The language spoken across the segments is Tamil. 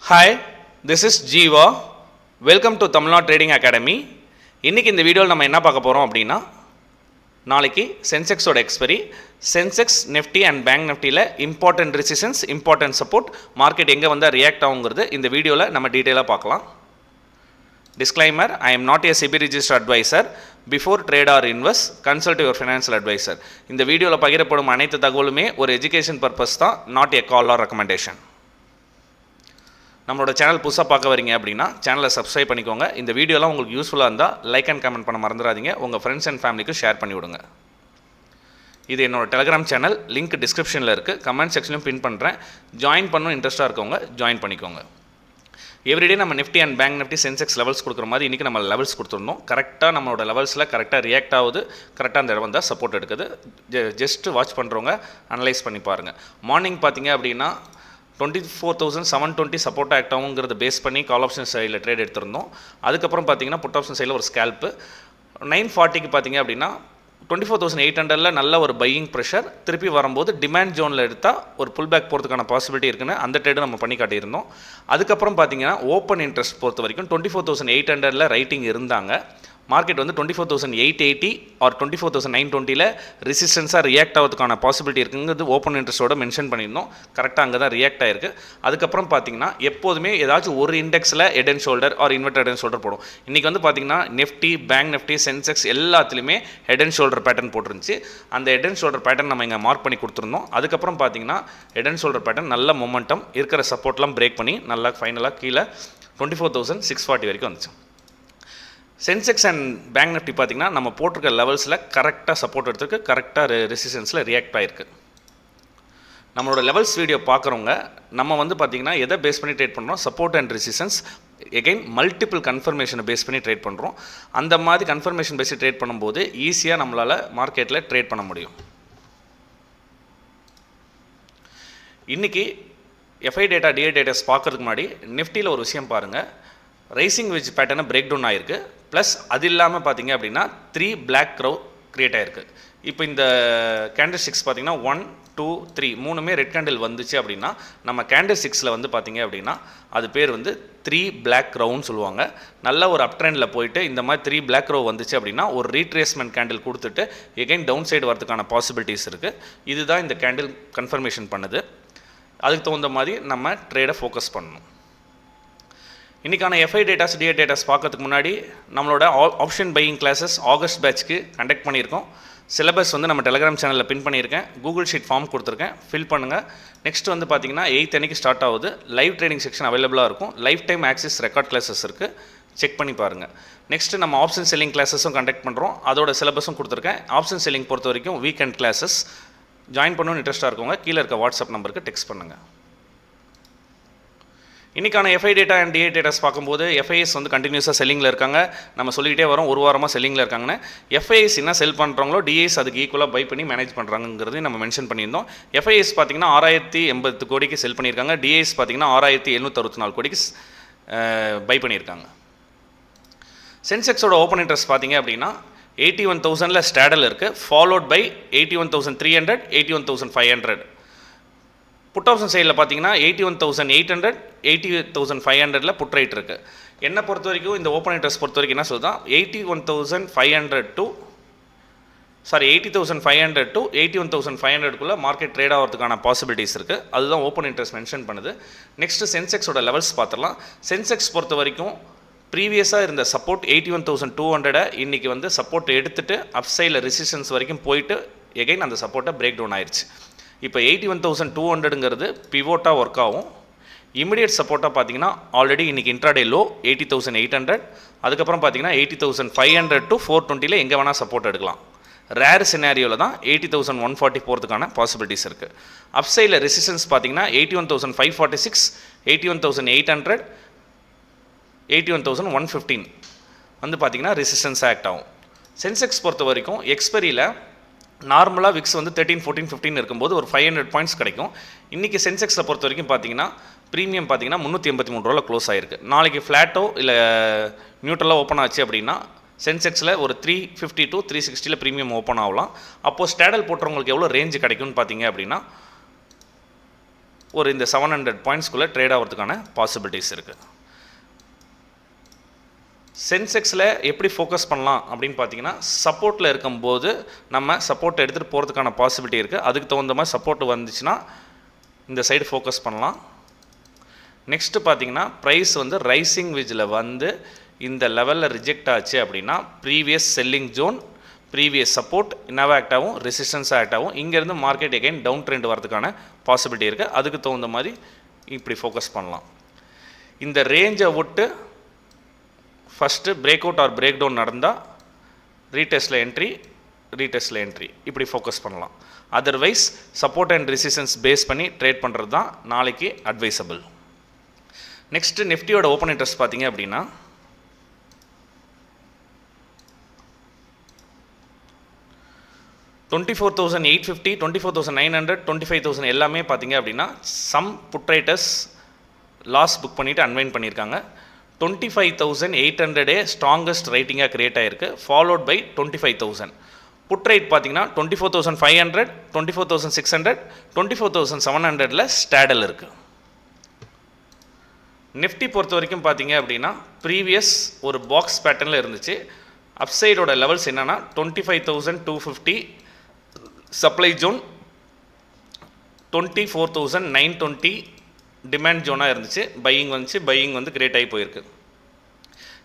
Hi, this is Jeeva. Welcome to Tamil Nadu trading academy. இன்றைக்கி இந்த வீடியோவில் நம்ம என்ன பார்க்க போகிறோம் அப்படின்னா, நாளைக்கு சென்செக்ஸோட expiry, Sensex Nifty and bank நிஃப்டியில் important resistance, important support, market எங்கே வந்தால் ரியாக்ட் ஆகுங்கிறது இந்த வீடியோவில் நம்ம டீட்டெயிலாக பார்க்கலாம். Disclaimer: I am not a SEBI registered advisor. Before trade or invest, consult your financial advisor. இந்த வீடியோவில் பகிரப்படும் அனைத்து தகவலுமே ஒரு எஜுகேஷன் பர்பஸ் தான், not a call or recommendation. நம்மளோட சேனல் புதுசாக பார்க்க வரீங்க அப்படின்னா சேனலை சப்ஸ்கிரைப் பண்ணிக்கோங்க. இந்த வீடியோலாம் உங்களுக்கு யூஸ்ஃபுல்லாக இருந்தால் லைக் அண்ட் கமெண்ட் பண்ண மறந்துடாதீங்க. உங்கள் ஃப்ரெண்ட்ஸ் அண்ட் ஃபேமிலிக்கு ஷேர் பண்ணி விடுங்க. இது என்னோட டெலிகிராம் சேனல், லிங்க் டிஸ்கிரிப்ஷனில் இருக்குது, கமெண்ட் செக்ஷன்லையும் பின் பண்ணுறேன். ஜாயின் பண்ணணும் இன்ட்ரெஸ்ட்டாக இருக்கவங்க ஜாயின் பண்ணிக்கோங்க. எவ்ரிடே நம்ம Nifty and bank Nifty Sensex levels கொடுக்குற மாதிரி இன்றைக்கி நம்ம லெவல்ஸ் கொடுத்துருந்தோம். கரெக்டாக நம்மளோட லெவல்ஸில் கரெக்டாக ரியாக்ட் ஆகுது, கரெக்டாக அந்த இடம் தான் சப்போர்ட் எடுக்குது. ஜஸ்ட்டு வாட்ச் பண்ணுறவங்க அனலைஸ் பண்ணி பாருங்கள். மார்னிங் பார்த்தீங்க அப்படின்னா 24,720 சப்போர்ட் ஆக்ட் ஆகுங்கிறத பேஸ் பண்ணி கால் ஆப்ஷன் சைடில் ட்ரேட் எடுத்திருந்தோம். அதுக்கப்புறம் பார்த்தீங்கன்னா புட் ஆப்ஷன் சைடில் ஒரு ஸ்கேல்ப்பு 940க்கு பார்த்தீங்க அப்படின்னா 24,800 நல்ல ஒரு பையிங் ப்ரெஷர் திருப்பி வரும்போது டிமாண்ட் ஜோனில் எடுத்தால் ஒரு புல் பேக் போகிறதுக்கான பாசிபிலிட்டி இருக்குன்னு அந்த ட்ரேடு நம்ம பண்ணி காட்டியிருந்தோம். அதுக்கப்புறம் பார்த்தீங்கன்னா ஓப்பன் இன்ட்ரெஸ்ட் பொறுத்த வரைக்கும் 24,800 ரைட்டிங் இருந்தாங்க. மார்க்கெட் வந்து 24,880 ஆர் 24,920 ரெசிஸ்டன்ஸாக ரியாக்ட் ஆகிறதுக்கான பாசிபிலிட்டி இருக்குங்கிறது ஓப்பன் இன்ட்ரெஸ்ட்டோட மென்ஷன் பண்ணியிருந்தோம். கரெக்டாக அங்கே தான் ரியாக்ட் ஆகிருக்கு. அதுக்கப்புறம் பார்த்தீங்கன்னா எப்போதுமே ஏதாச்சும் ஒரு இண்டெக்ஸில் head and shoulder or inverted head and shoulder போடும். இன்றைக்கி வந்து பார்த்தீங்கன்னா நிஃப்டி, பேங்க் நிஃப்டி, சென்செக்ஸ் எல்லாத்துலேயுமே ஹெட் அண்ட் ஷோல்டர் பேட்டர்ன் போட்டுருந்துச்சு. அந்த ஹெட் அண்ட் ஷோல்டர் பேட்டர்ன் நம்ம இங்கே மார்க் பண்ணி கொடுத்துருந்தோம். அதுக்கப்புறம் பார்த்தீங்கன்னா ஹெட் அண்ட் ஷோல்டர் பேட்டர்ன் நல்ல மொமெண்டம் இருக்கிற சப்போர்ட்லாம் பிரேக் பண்ணி நல்லா ஃபைனலாக கீழே 24,640 வரைக்கும் வந்துச்சு. சென்செக்ஸ் அண்ட் பேங்க் நிஃப்டி பார்த்திங்கன்னா நம்ம போட்டிருக்க லெவல்ஸில் கரெக்டாக சப்போர்ட் எடுத்துருக்கு, கரெக்டாக ரெசிஸ்டன்ஸில் ரியாக்ட் ஆகிருக்கு. நம்மளோட லெவல்ஸ் வீடியோ பார்க்குறவங்க நம்ம வந்து பார்த்திங்கன்னா எதை பேஸ் பண்ணி ட்ரேட் பண்ணுறோம், support and resistance, again multiple கன்ஃபர்மேஷனை பேஸ் பண்ணி ட்ரேட் பண்ணுறோம். அந்த மாதிரி கன்ஃபர்மேஷன் பேசி ட்ரேட் பண்ணும்போது ஈஸியாக நம்மளால் மார்க்கெட்டில் ட்ரேட் பண்ண முடியும். இன்றைக்கி எஃப்ஐ டேட்டா, டிஏ டேட்டாஸ் பார்க்குறதுக்கு முன்னாடி நிஃப்டியில் ஒரு விஷயம் பாருங்கள். ரைசிங் வெஜ் பேட்டர்னை பிரேக் டவுன் ஆகிருக்கு. ப்ளஸ் அது இல்லாமல் பார்த்தீங்க அப்படின்னா 3 பிளாக் க்ரௌ க்ரியேட் ஆகிருக்கு. இப்போ இந்த கேண்டில் ஸ்டிக்ஸ் பார்த்தீங்கன்னா 1, 2, 3 மூணுமே ரெட் கேண்டில் வந்துச்சு அப்படின்னா நம்ம கேண்டில் ஸ்டிக்ஸில் வந்து பார்த்தீங்க அப்படின்னா அது பேர் வந்து 3 பிளாக் க்ரௌன்னு சொல்லுவாங்க. நல்ல ஒரு அப் ட்ரெண்டில் போயிட்டு இந்த மாதிரி 3 பிளாக் க்ரௌ வந்துச்சு அப்படின்னா ஒரு ரீட்ரேஸ்மெண்ட் கேண்டில் கொடுத்துட்டு எகைன் டவுன் சைடு வரதுக்கான பாசிபிலிட்டிஸ் இருக்குது. இதுதான் இந்த கேண்டில் கன்ஃபர்மேஷன் பண்ணுது. அதுக்கு தகுந்த மாதிரி நம்ம ட்ரேடை ஃபோக்கஸ் பண்ணணும். இன்றைக்கான எஃப்ஐ டேட்டாஸ், டிஏ டேட்டாஸ் பார்க்கறதுக்கு முன்னாடி நம்மளோட ஆப்ஷன் பையிங் கிளாஸஸ் ஆகஸ்ட் பேட்ச்க்கு கண்டக்ட் பண்ணியிருக்கோம். சிலபஸ் வந்து நம்ம டெலிகிராம் சேனலில் பின் பண்ணியிருக்கேன். கூகுள் ஷீட் ஃபார்ம் கொடுத்துருக்கேன், ஃபில் பண்ணுங்கள். நெக்ஸ்ட் வந்து பார்த்திங்கன்னா 8th அன்றைக்கி ஸ்டார்ட் ஆகுது. லைவ் ட்ரேடிங் செக்ஷன் அவைலபிளாக இருக்கும். Life time axis record classes இருக்குது, செக் பண்ணி பாருங்கள். நெக்ஸ்ட்டு நம்ம ஆப்ஷன் செல்லிங் கிளாஸஸும் கண்டக்ட் பண்ணுறோம். அதோட சிலபஸும் கொடுத்துருக்கேன். ஆப்ஷன் செல்லிங் பொறுத்த வரைக்கும் வீக்கெண்ட் கிளாஸஸ் ஜாயின் பண்ணணும்னு இன்ட்ரெஸ்ட்டாக இருக்கவங்க கீழே இருக்க வாட்ஸ்அப் நம்பருக்கு டெக்ஸ்ட் பண்ணுங்கள். இன்றைக்கான FI data and DA datas பார்க்கும்போது எஃப்ஐஎஸ் வந்து கண்டினியூஸாக செல்லிங்கில் இருக்காங்க. நம்ம சொல்லிக்கிட்டே வரோம் ஒரு வாரமாக செல்லிங்கில் இருக்காங்கன்னு. எஃப்ஐஎஸ் என்ன செல் பண்ணுறாங்களோ டிஏஎஸ் அதுக்கு ஈக்குவலாக பை பண்ணி மேனேஜ் பண்ணுறாங்கிறது நம்ம மென்ஷன் பண்ணியிருந்தோம். எஃப்ஐஎஸ் பார்த்திங்கன்னா 6,080 கோடிக்கு செல் பண்ணியிருக்காங்க. டிஏஎஸ் பார்த்திங்கன்னா 6,764 கோடிக்கு பை பண்ணியிருக்காங்க. சென்செக்ஸோட ஓப்பன் இன்ட்ரெஸ்ட் பார்த்திங்க அப்படின்னா 81,000 ஸ்டாடல் இருக்குது, ஃபாலோட் பை 81,300, 81,500. புட் ஆப்ஷன் சைடில் பார்த்தீங்கன்னா 81,800, 80,500 புட் ரைட் இருக்குது. என்னை பொறுத்த வரைக்கும் இந்த ஓப்பன் இன்ட்ரெஸ்ட் பொறுத்த வரைக்கும் என்ன சொல்லுதான் 80,500 to 81,500 மார்க்கெட் ட்ரேட் ஆகிறதுக்கான பாசிபிலிட்டிஸ் இருக்குது. அதுதான் ஓப்பன் இன்ட்ரெஸ்ட் மென்ஷன் பண்ணுது. நெக்ஸ்ட்டு சென்செக்ஸோட லெவல்ஸ் பார்த்துடலாம். சென்செக்ஸ் பொறுத்த வரைக்கும் ப்ரீவியஸாக இருந்த சப்போர்ட் 81,200 இன்றைக்கி வந்து சப்போர்ட் எடுத்துகிட்டு அப்சைடில் ரெசிஸ்டன்ஸ் வரைக்கும் போயிட்டு எகைன் அந்த சப்போர்ட்டை பிரேக் டவுன் ஆயிடுச்சு. இப்போ 81,200ங்கிறது பிவோட்டாக ஒர்க் ஆகும். இமிடியட் சப்போர்ட்டாக பார்த்தீங்கன்னா ஆல்ரெடி இன்றைக்கி இன்ட்ராடே லோ 80,800, அதுக்கப்புறம் பார்த்தீங்கன்னா 80,500 to 420 எங்கே வேணால் சப்போர்ட் எடுக்கலாம். ரேர் சினாரியோவில் தான் 80,140 போகிறதுக்கான பாசிபிலிட்டிஸ் இருக்குது. அப்சைடில் ரெசிஸ்டன்ஸ் பார்த்தீங்கன்னா 81,546, 81,800, 81,115 வந்து பார்த்தீங்கன்னா ரெசிஸ்டன்ஸ் ஆக்ட் ஆகும். சென்செக்ஸ் பொறுத்த வரைக்கும் எக்ஸ்பெரியில் நார்மலாக விக்ஸ் வந்து 13, 14, 15 இருக்கும்போது ஒரு 500 பாயிண்ட்ஸ் கிடைக்கும். இன்றைக்கி சென்செக்ஸை பொறுத்த வரைக்கும் பார்த்தீங்கன்னா ப்ரீமியம் பார்த்தீங்கன்னா 383 க்ளோஸ் ஆகிருக்கு. நாளைக்கு ஃப்ளாட்டோ இல்லை நியூட்ரலாக ஓப்பன் ஆச்சு அப்படின்னா சென்செக்ஸில் ஒரு 350 to 360 ப்ரீமியம் ஓப்பன் ஆகலாம். அப்போது ஸ்டாடல் போட்டுறவங்களுக்கு எவ்வளோ ரேஞ்சு கிடைக்கும்னு பார்த்தீங்க அப்படின்னா ஒரு இந்த 700 பாயிண்ட்ஸ்குள்ளே ட்ரேட் ஆகிறதுக்கான பாசிபிலிட்டிஸ் இருக்குது. சென்செக்ஸில் எப்படி ஃபோக்கஸ் பண்ணலாம் அப்படின்னு பார்த்தீங்கன்னா, சப்போர்ட்டில் இருக்கும்போது நம்ம சப்போர்ட் எடுத்துகிட்டு போகிறதுக்கான பாசிபிலிட்டி இருக்குது. அதுக்கு தகுந்த மாதிரி சப்போர்ட் வந்துச்சுன்னா இந்த சைடு ஃபோக்கஸ் பண்ணலாம். நெக்ஸ்ட்டு பார்த்தீங்கன்னா, ப்ரைஸ் வந்து ரைசிங் விஜில் வந்து இந்த லெவலில் ரிஜெக்ட் ஆச்சு அப்படின்னா previous selling zone, previous support என்னவா ஆக்ட் ஆகும், ரெசிஸ்டன்ஸ் ஆக்ட் ஆகும். இங்கேருந்து மார்க்கெட் எகைன் டவுன் ட்ரெண்ட் வரதுக்கான பாசிபிலிட்டி இருக்குது. அதுக்கு தகுந்த மாதிரி இப்படி ஃபோக்கஸ் பண்ணலாம். இந்த ரேஞ்சை விட்டு first break out or break down நடந்தால் ரீடெஸ்ட்டில் என்ட்ரி இப்படி ஃபோக்கஸ் பண்ணலாம். Otherwise support and resistance base பண்ணி ட்ரேட் பண்ணுறது தான் நாளைக்கு அட்வைசபிள். நெக்ஸ்ட்டு நிஃப்டியோட ஓப்பன் இன்ட்ரெஸ்ட் பார்த்தீங்க அப்படின்னா, $24,850, $24,900, $25,000 எல்லாமே பார்த்தீங்க அப்படின்னா some put writers loss book பண்ணிவிட்டு அன்வைண்ட் பண்ணியிருக்காங்க. 25,800 ஸ்ட்ராங்கஸ்ட் ரைட்டிங்காக கிரியேட் ஆகிருக்கு, ஃபாலோட் பை 25,000. புட் ரைட் பார்த்தீங்கன்னா 24,500, 24,600, 24,700 ஸ்டாடல் இருக்குது. நிஃப்டி பொறுத்த வரைக்கும் பார்த்தீங்க அப்படின்னா ப்ரீவியஸ் ஒரு பாக்ஸ் பேட்டர்னில் இருந்துச்சு. அப்சைடோட லெவல்ஸ் என்னென்னா 25,250 சப்ளை ஜோன், 24,920 டிமாண்ட் ஜோனாக இருந்துச்சு. பையிங் வந்துச்சு, பையிங் வந்து கிரியேட் ஆகி போயிருக்கு.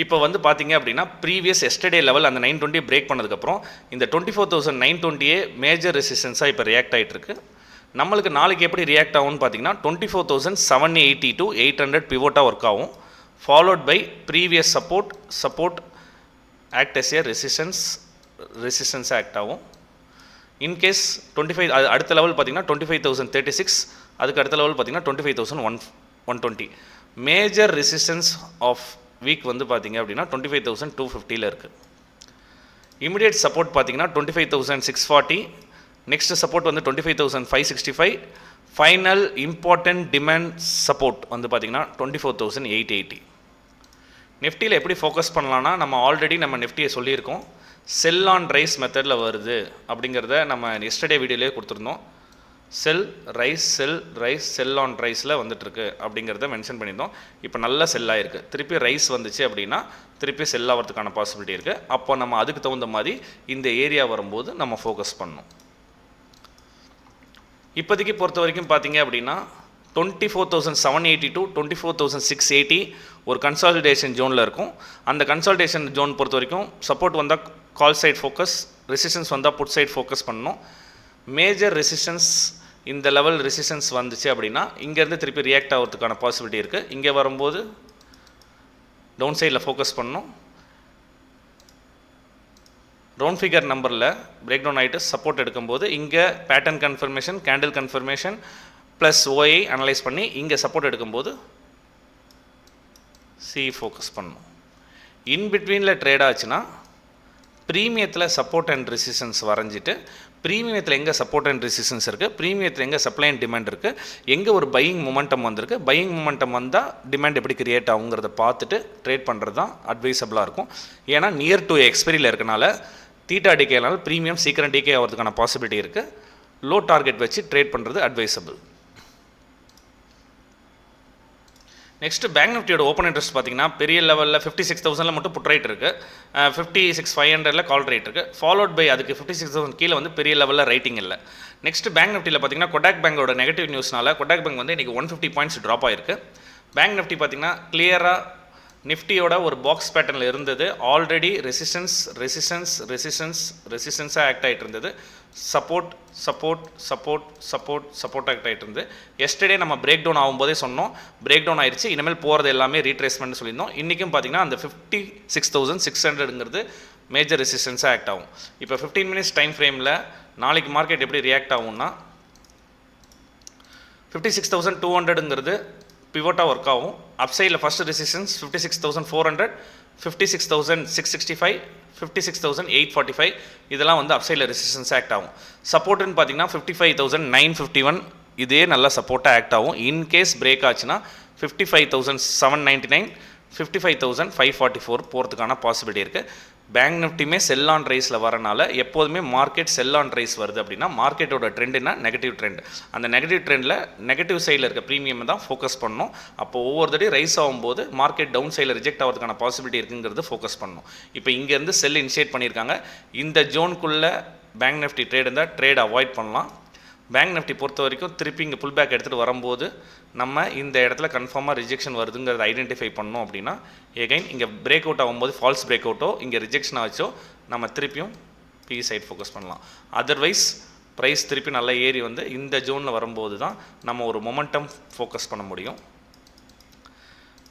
இப்போ வந்து பார்த்தீங்க அப்படின்னா ப்ரீவியஸ் எஸ்டர்டே லெவல் அந்த 920 பிரேக் பண்ணதுக்கப்புறம் இந்த 24,920 மேஜர் ரெசிஸ்டன்ஸாக இப்போ ரியாக்ட் ஆகிட்டுருக்கு. நம்மளுக்கு நாளைக்கு எப்படி ரியாக்ட் ஆகும்னு பார்த்தீங்கன்னா 24,780 to 800 பிவோட்டாக ஒர்க் ஆகும், followed by previous support act as a resistance act ஆகும். இன்கேஸ் 25 அடுத்த லெவல் பார்த்தீங்கன்னா 25,036, அதுக்கு அடுத்த லெவல் பார்த்தீங்கன்னா 25,120. மேஜர் ரெசிஸ்டன்ஸ் ஆஃப் வீக் வந்து பார்த்தீங்க அப்படின்னா 25,250 இருக்குது. இமிடியேட் சப்போர்ட் பார்த்தீங்கன்னா 25,640, நெக்ஸ்ட் சப்போர்ட் வந்து 25,565, ஃபைனல் இம்பார்ட்டன்ட் டிமாண்ட் சப்போர்ட் வந்து பார்த்தீங்கன்னா 24,880. நிஃப்டியில் எப்படி ஃபோக்கஸ் பண்ணலான்னா, நம்ம ஆல்ரெடி நிஃப்டியை சொல்லியிருக்கோம், செல் ஆன் ரைஸ் மெத்தடில் வருது அப்படிங்கிறத நம்ம எஸ்டர்டே வீடியோலேயே கொடுத்துருந்தோம். செல் ஆன் ரைஸில் வந்துட்டுருக்கு அப்படிங்கிறத மென்ஷன் பண்ணியிருந்தோம். இப்போ நல்ல செல் ஆகிருக்கு. திருப்பி ரைஸ் வந்துச்சு அப்படின்னா திருப்பி செல் ஆகிறதுக்கான பாசிபிலிட்டி இருக்குது. அப்போ நம்ம அதுக்கு தகுந்த மாதிரி இந்த ஏரியா வரும்போது நம்ம ஃபோக்கஸ் பண்ணணும். இப்போதைக்கு பொறுத்த வரைக்கும் பார்த்தீங்க அப்படின்னா 24,780 to 24,680 ஒரு கன்சாலிடேஷன் ஜோனில் இருக்கும். அந்த கன்சாலிடேஷன் ஜோன் பொறுத்த வரைக்கும் சப்போர்ட் வந்தால் கால் சைட் ஃபோக்கஸ், ரெசிஸ்டன்ஸ் வந்தால் புட் சைட் ஃபோக்கஸ் பண்ணணும். மேஜர் ரெசிஸ்டன்ஸ் இந்த லெவல் ரெசிஸ்டன்ஸ் வந்துச்சு அப்படின்னா இங்கேருந்து திருப்பி ரியாக்ட் ஆகிறதுக்கான பாசிபிலிட்டி இருக்குது. இங்கே வரும்போது டவுன் சைடில் ஃபோக்கஸ் பண்ணணும். ரவுண்ட் ஃபிகர் நம்பரில் பிரேக் டவுன் ஆகிட்டு சப்போர்ட் எடுக்கும்போது இங்கே pattern confirmation, candle confirmation plus ஓஐ analyse பண்ணி இங்கே சப்போர்ட் எடுக்கும்போது சி ஃபோக்கஸ் பண்ணணும். இன்பிட்வீனில் ட்ரேட் ஆச்சுன்னா ப்ரீமியத்தில் சப்போர்ட் அண்ட் ரெசிஸ்டன்ஸ் வரைஞ்சிட்டு ப்ரீமியத்தில் எங்கே சப்போர்ட் அண்ட் ரெசிஸ்டன்ஸ் இருக்குது, ப்ரீமியத்தில் எங்கே சப்ளை அண்ட் டிமாண்ட் இருக்குது, எங்கே ஒரு பையிங் மொமெண்டம் வந்திருக்கு, பையிங் மொமெண்டம் வந்தால் டிமாண்ட் எப்படி கிரியேட் ஆகுங்கிறத பார்த்துட்டு ட்ரேட் பண்ணுறது தான் அட்வைசபிளாக இருக்கும். ஏன்னா நியர் டு எக்ஸ்பைரியில் இருக்கனால தீட்டா டிகேனால ப்ரீமியம் சீக்கிரம் டிகே ஆகிறதுக்கான பாசிபிலிட்டி இருக்குது. லோ டார்கெட் வச்சு ட்ரேட் பண்ணுறது அட்வைசபிள். நெக்ஸ்ட் பேங்க் நிஃப்டியோட ஓப்பன் இன்ட்ரெஸ்ட் பார்த்தீங்கன்னா பெரிய லெவலில் 56,000 மட்டும் புட் ரைட் இருக்குது, 56,500 கால் ரேட் இருக்குது, ஃபாலோட் பை அதுக்கு 56,000 கீழே வந்து பெரிய லெவலில் ரைட்டிங் இல்லை. நெக்ஸ்ட் பேங்க் நிஃப்டியில் பார்த்தீங்கன்னா கொடாக் பேங்கோட நெகட்டிவ் நியூஸ்னால கொடாக் பேங்க் வந்து இன்றைக்கி 150 பாயிண்ட்ஸ் ட்ராப் ஆயிருக்கு. பேங்க் நிஃப்டி பார்த்தீங்கன்னா கிளியராக நிஃப்டியோட ஒரு பாக்ஸ் பேட்டர்னில் இருந்தது. ஆல்ரெடி ரெசிஸ்டன்ஸாக ஆக்ட் ஆகிட்டு இருந்தது. சப்போர்ட் ஆக்ட் ஆகிட்டு இருந்து எஸ்டர்டே நம்ம பிரேக் டவுன் ஆகும்போதே சொன்னோம், பிரேக் டவுன் ஆயிடுச்சு, இனிமேல் போகிறது எல்லாமே ரீட்ரேஸ்மெண்ட் சொல்லியிருந்தோம். இன்றைக்கும் பார்த்தீங்கன்னா அந்த 56,600ங்கிறது மேஜர் ரெசிஸ்டன்ஸாக ஆக்ட் ஆகும். இப்போ 15 மினிட்ஸ் டைம் ஃப்ரேமில் நாளைக்கு மார்க்கெட் எப்படி ரியாக்ட் ஆகும்னா 56,200ங்கிறது பிவோட்டாக ஒர்க் ஆகும். அப்சைடில் ஃபஸ்ட்டு ரெசிஸ்டன்ஸ் 56,400, 56,665, 56,845 இதெல்லாம் வந்து அப்சைடில் ரெசிஸ்டன்ஸ் ஆக்ட் ஆகும். சப்போர்ட்டுன்னு பார்த்தீங்கன்னா 55,951 இதே நல்ல சப்போர்ட்டாக ஆக்ட் ஆகும். இன்கேஸ் பிரேக் ஆச்சுன்னா 55,799, 55,544 போகிறதுக்கான பாசிபிலிட்டி இருக்குது. பேங்க் நிஃப்டியுமே செல் ஆன் ரைஸில் வரனால எப்போதுமே மார்க்கெட் செல் ஆன் ரைஸ் வருது அப்படின்னா மார்க்கெட்டோட ட்ரெண்டுனா நெகட்டிவ் ட்ரெண்ட். அந்த நெகட்டிவ் ட்ரெண்டில் நெகட்டிவ் சைடில் இருக்க ப்ரீமியம் தான் ஃபோக்கஸ் பண்ணணும். அப்போ ஒவ்வொரு தடவை ரைஸ் ஆகும்போது மார்க்கெட் டவுன் சைடில் ரிஜெக்ட் ஆகிறதுக்கான பாசிபிலிட்டி இருக்குங்கிறது ஃபோக்கஸ் பண்ணணும். இப்போ இங்கேருந்து செல் இனிஷியேட் பண்ணியிருக்காங்க. இந்த ஜோனுக்குள்ளே பேங்க் நிஃப்டி ட்ரேட் இருந்தால் ட்ரேட் அவாய்ட் பண்ணலாம். பேங்க் நிஃப்டி பொறுத்த வரைக்கும் திருப்பி இங்கே புல் பேக் எடுத்துகிட்டு வரும்போது நம்ம இந்த இடத்துல கன்ஃபார்மாக ரிஜெக்ஷன் வருதுங்கிறத ஐடென்டிஃபை பண்ணோம் அப்படின்னா எகைன் இங்கே பிரேக் அவுட் ஆகும்போது ஃபால்ஸ் பிரேக் அவுட்டோ இங்கே ரிஜெக்ஷன் ஆச்சோ நம்ம திருப்பியும் பி சைட் ஃபோக்கஸ் பண்ணலாம். அதர்வைஸ் ப்ரைஸ் திருப்பி நல்லா ஏறி வந்து இந்த ஜோனில் வரும்போது தான் நம்ம ஒரு மொமெண்டம் ஃபோக்கஸ் பண்ண முடியும்.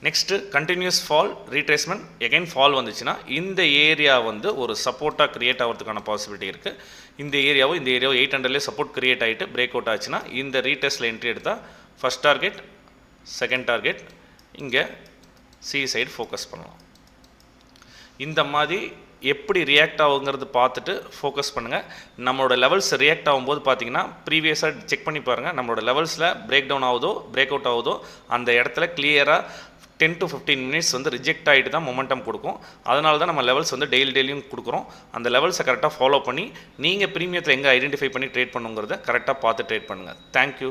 Next continues fall retracement again fall வந்துச்சுன்னா இந்த ஏரியா வந்து ஒரு சப்போர்ட்டாக க்ரியேட் ஆகிறதுக்கான பாசிபிலிட்டி இருக்குது. இந்த ஏரியாவும் 800லேயே சப்போர்ட் க்ரியேட் ஆகிட்டு பிரேக் அவுட் ஆச்சுன்னா இந்த ரீடெஸ்ட்டில் என்ட்ரி எடுத்தால் ஃபஸ்ட் டார்கெட் செகண்ட் டார்கெட் இங்கே சி சைடு ஃபோக்கஸ் பண்ணலாம். இந்த மாதிரி எப்படி ரியாக்ட் ஆகுங்கிறது பார்த்துட்டு ஃபோக்கஸ் பண்ணுங்கள். நம்மளோட லெவல்ஸ் ரியாக்ட் ஆகும்போது பார்த்தீங்கன்னா ப்ரீவியஸாக செக் பண்ணி பாருங்கள். நம்மளோட லெவல்ஸில் பிரேக் டவுன் ஆகுதோ பிரேக் அவுட் ஆகுதோ அந்த இடத்துல கிளியராக 10 to 15 மினிட்ஸ் வந்து ரிஜெக்ட் ஆகிட்டு தான் மொமெண்டம் கொடுக்கும். அதனால தான் நம்ம லெவல்ஸ் வந்து டெய்லியும் கொடுக்குறோம். அந்த லெவல்ஸை கரெக்டாக ஃபாலோ பண்ணி நீங்கள் ப்ரீமியத்தில் எங்கே ஐடென்டிஃபை பண்ணி ட்ரேட் பண்ணுங்கிறத கரெக்டாக பார்த்து ட்ரேட் பண்ணுங்கள். தேங்க்யூ.